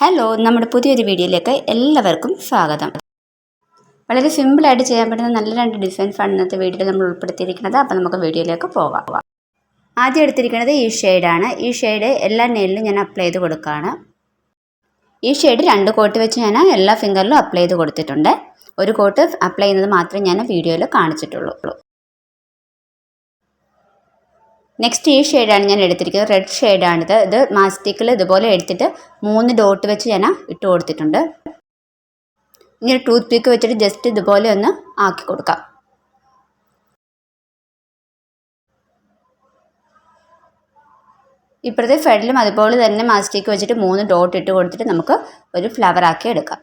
Hello, നമ്മുടെ പുതിയൊരു വീഡിയോയിലേക്ക് എല്ലാവർക്കും സ്വാഗതം. വളരെ സിമ്പിളായിട്ട് ചെയ്യാൻ പറ്റുന്ന നല്ല രണ്ട് ഡിസൈൻസ് ആണ് ഇന്നത്തെ വീഡിയോയിൽ നമ്മൾ ഉൾപ്പെടുത്തിയിരിക്കുന്നത്. അപ്പോൾ നമുക്ക് വീഡിയോയിലേക്ക് പോകാം. ആദ്യം എടുത്തിരിക്കുന്നത് ഈ ഷെയ്ഡാണ്. ഈ ഷെയ്ഡ് എല്ലാ നെയിലിലും ഞാൻ അപ്ലൈ ചെയ്ത് കൊടുക്കുകയാണ്. ഈ ഷെയ്ഡ് 2 കോട്ട് വെച്ച് ഞാൻ എല്ലാ ഫിംഗറിലും അപ്ലൈ ചെയ്ത് കൊടുത്തിട്ടുണ്ട്. ഒരു കോട്ട് അപ്ലൈ ചെയ്യുന്നത് മാത്രമേ ഞാൻ വീഡിയോയിൽ കാണിച്ചിട്ടുള്ളൂ. നെക്സ്റ്റ് ഈ ഷെയ്ഡാണ് ഞാൻ എടുത്തിരിക്കുന്നത്. റെഡ് ഷെയ്ഡാണിത്. ഇത് മാസ്റ്റിക്കിൽ ഇതുപോലെ എടുത്തിട്ട് 3 ഡോട്ട് വെച്ച് ഞാൻ ഇട്ട് കൊടുത്തിട്ടുണ്ട്. ഇങ്ങനെ ടൂത്ത് പിക്ക് വെച്ചിട്ട് ജസ്റ്റ് ഇതുപോലെ ഒന്ന് ആക്കി കൊടുക്കാം. ഇപ്പോഴത്തെ സൈഡിലും അതുപോലെ തന്നെ മാസ്റ്റിക്ക് വെച്ചിട്ട് 3 ഡോട്ട് ഇട്ട് കൊടുത്തിട്ട് നമുക്ക് ഒരു ഫ്ലവർ ആക്കി എടുക്കാം.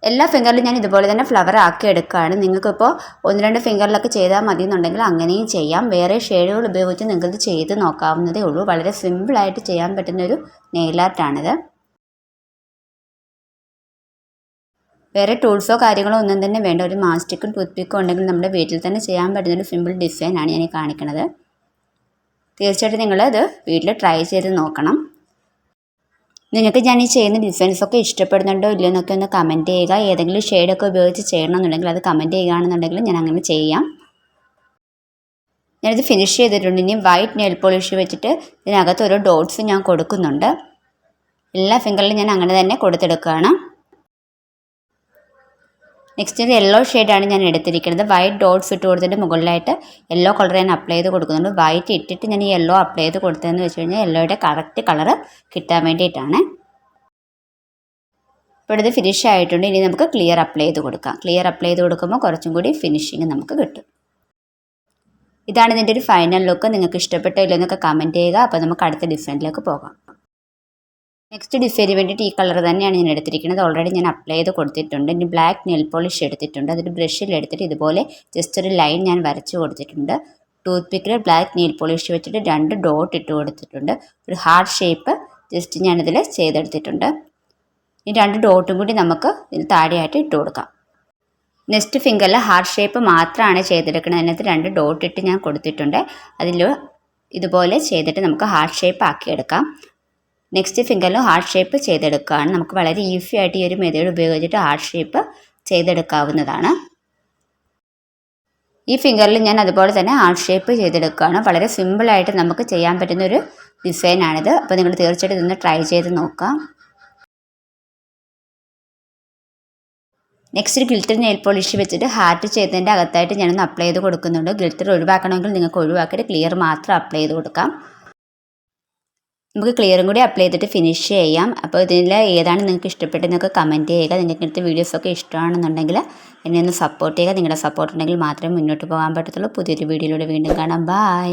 എല്ലാ ഫിംഗറിലും ഞാൻ ഇതുപോലെ തന്നെ ഫ്ലവർ ആക്കി എടുക്കുകയാണ്. നിങ്ങൾക്കിപ്പോൾ 1-2 ഫിംഗറിലൊക്കെ ചെയ്താൽ മതി എന്നുണ്ടെങ്കിൽ അങ്ങനെയും ചെയ്യാം. വേറെ ഷെയ്ഡുകൾ ഉപയോഗിച്ച് നിങ്ങൾക്കിത് ചെയ്ത് നോക്കാവുന്നതേ ഉള്ളൂ. വളരെ സിമ്പിളായിട്ട് ചെയ്യാൻ പറ്റുന്നൊരു നെയിൽ ആർട്ടാണിത്. വേറെ ടൂൾസോ കാര്യങ്ങളോ ഒന്നും തന്നെ വേണ്ട. ഒരു മാസ്റ്റിക്കും ടൂത്ത് പിക്കും ഉണ്ടെങ്കിൽ നമ്മുടെ വീട്ടിൽ തന്നെ ചെയ്യാൻ പറ്റുന്നൊരു സിമ്പിൾ ഡിസൈനാണ് ഞാൻ ഈ കാണിക്കുന്നത്. തീർച്ചയായിട്ടും നിങ്ങളിത് വീട്ടിൽ ട്രൈ ചെയ്ത് നോക്കണം. നിങ്ങൾക്ക് ഞാൻ ഈ ചെയ്യുന്ന ഡിസൈൻസൊക്കെ ഇഷ്ടപ്പെടുന്നുണ്ടോ ഇല്ലയോ എന്നൊക്കെ ഒന്ന് കമൻറ്റ് ചെയ്യുക. ഏതെങ്കിലും ഷെയ്ഡൊക്കെ ഉപയോഗിച്ച് ചെയ്യണമെന്നുണ്ടെങ്കിൽ അത് കമൻറ്റ് ചെയ്യുകയാണെന്നുണ്ടെങ്കിൽ ഞാൻ അങ്ങനെ ചെയ്യാം. ഞാനിത് ഫിനിഷ് ചെയ്തിട്ടുണ്ട്. ഇനി വൈറ്റ് നെയിൽ പോളിഷ് വെച്ചിട്ട് ഇതിനകത്ത് ഓരോ ഡോട്ട്സ് ഞാൻ കൊടുക്കുന്നുണ്ട്. എല്ലാ ഫിംഗറിലും ഞാൻ അങ്ങനെ തന്നെ കൊടുത്തെടുക്കുകയാണ്. നെക്സ്റ്റ് യെല്ലോ ഷെയ്ഡാണ് ഞാൻ എടുത്തിരിക്കുന്നത്. വൈറ്റ് ഡോട്ട്സ് ഇട്ട് കൊടുത്തിട്ട് മുകളിലായിട്ട് യെല്ലോ കളർ ഞാൻ അപ്ലൈ ചെയ്ത് കൊടുക്കുന്നുണ്ട്. വൈറ്റ് ഇട്ടിട്ട് ഞാൻ ഈ യെല്ലോ അപ്ലൈ ചെയ്ത് കൊടുത്തതെന്ന് വെച്ച് കഴിഞ്ഞാൽ യെല്ലോയുടെ കറക്റ്റ് കളറ് കിട്ടാൻ വേണ്ടിയിട്ടാണ്. ഇപ്പോൾ ഇത് ഫിനിഷ് ആയിട്ടുണ്ട്. ഇനി നമുക്ക് ക്ലിയർ അപ്ലൈ ചെയ്ത് കൊടുക്കാം. ക്ലിയർ അപ്ലൈ ചെയ്ത് കൊടുക്കുമ്പോൾ കുറച്ചും കൂടി ഫിനിഷിങ് നമുക്ക് കിട്ടും. ഇതാണ് ഇതിൻ്റെ ഒരു ഫൈനൽ ലുക്ക്. നിങ്ങൾക്ക് ഇഷ്ടപ്പെട്ടില്ലോ എന്നൊക്കെ കമൻറ്റ് ചെയ്യുക. അപ്പോൾ നമുക്ക് അടുത്ത ഡിസൈനിലേക്ക് പോകാം. നെക്സ്റ്റ് ഡിസൈന് വേണ്ടിയിട്ട് ഈ കളർ തന്നെയാണ് ഞാൻ എടുത്തിരിക്കുന്നത്. ഓൾറെഡി ഞാൻ അപ്ലൈ ചെയ്ത് കൊടുത്തിട്ടുണ്ട്. ഇനി ബ്ലാക്ക് നെയിൽ പോളിഷ് എടുത്തിട്ടുണ്ട്. അതിൽ ബ്രഷിൽ എടുത്തിട്ട് ഇതുപോലെ ജസ്റ്റ് ഒരു ലൈൻ ഞാൻ വരച്ച് കൊടുത്തിട്ടുണ്ട്. ടൂത്ത് പിക്കിൽ ബ്ലാക്ക് നെയിൽ പോളിഷ് വെച്ചിട്ട് 2 ഡോട്ട് ഇട്ട് കൊടുത്തിട്ടുണ്ട്. ഒരു ഹാർട്ട് ഷേപ്പ് ജസ്റ്റ് ഞാനിതിൽ ചെയ്തെടുത്തിട്ടുണ്ട്. ഈ 2 ഡോട്ടും കൂടി നമുക്ക് ഇതിൽ താഴെയായിട്ട് ഇട്ട് കൊടുക്കാം. നെക്സ്റ്റ് ഫിംഗറിൽ ഹാർട്ട് ഷേപ്പ് മാത്രമാണ് ചെയ്തെടുക്കുന്നത്. അതിനകത്ത് 2 ഡോട്ട് ഇട്ട് ഞാൻ കൊടുത്തിട്ടുണ്ട്. അതിൽ ഇതുപോലെ ചെയ്തിട്ട് നമുക്ക് ഹാർട്ട് ഷേപ്പ് ആക്കിയെടുക്കാം. നെക്സ്റ്റ് ഫിംഗറിൽ ഹാർട്ട് ഷേപ്പ് ചെയ്തെടുക്കുകയാണ്. നമുക്ക് വളരെ ഈസി ആയിട്ട് ഈ ഒരു മെത്തേഡ് ഉപയോഗിച്ചിട്ട് ഹാർട്ട് ഷേപ്പ് ചെയ്തെടുക്കാവുന്നതാണ്. ഈ ഫിംഗറിൽ ഞാൻ അതുപോലെ തന്നെ ഹാർട്ട് ഷേപ്പ് ചെയ്തെടുക്കുകയാണ്. വളരെ സിമ്പിളായിട്ട് നമുക്ക് ചെയ്യാൻ പറ്റുന്നൊരു ഡിസൈനാണിത്. അപ്പോൾ നിങ്ങൾ തീർച്ചയായിട്ടും ഇതൊന്ന് ട്രൈ ചെയ്ത് നോക്കാം. നെക്സ്റ്റ് ഗിൽറ്റർ നെയിൽ പോളിഷ് വെച്ചിട്ട് ഹാർട്ട് ചെയ്തതിൻ്റെ അകത്തായിട്ട് ഞാനൊന്ന് അപ്ലൈ ചെയ്ത് കൊടുക്കുന്നുണ്ട്. ഗിൽറ്റർ ഒഴിവാക്കണമെങ്കിൽ നിങ്ങൾക്ക് ഒഴിവാക്കിയിട്ട് ക്ലിയർ മാത്രം അപ്ലൈ ചെയ്ത് കൊടുക്കാം. നമുക്ക് ക്ലിയറും കൂടി അപ്ലൈ ചെയ്തിട്ട് ഫിനിഷ് ചെയ്യാം. അപ്പോൾ ഇതിൽ ഏതാണ് നിങ്ങൾക്ക് ഇഷ്ടപ്പെട്ടതെന്നൊക്കെ കമൻറ്റ് ചെയ്യുക. നിങ്ങൾക്ക് ഇങ്ങനത്തെ വീഡിയോസൊക്കെ ഇഷ്ടമാണെന്നുണ്ടെങ്കിൽ എന്നെ ഒന്ന് സപ്പോർട്ട് ചെയ്യുക. നിങ്ങളുടെ സപ്പോർട്ട് ഉണ്ടെങ്കിൽ മാത്രമേ മുന്നോട്ട് പോകാൻ പറ്റത്തുള്ളൂ. പുതിയൊരു വീഡിയോയിലൂടെ വീണ്ടും കാണാം. ബൈ.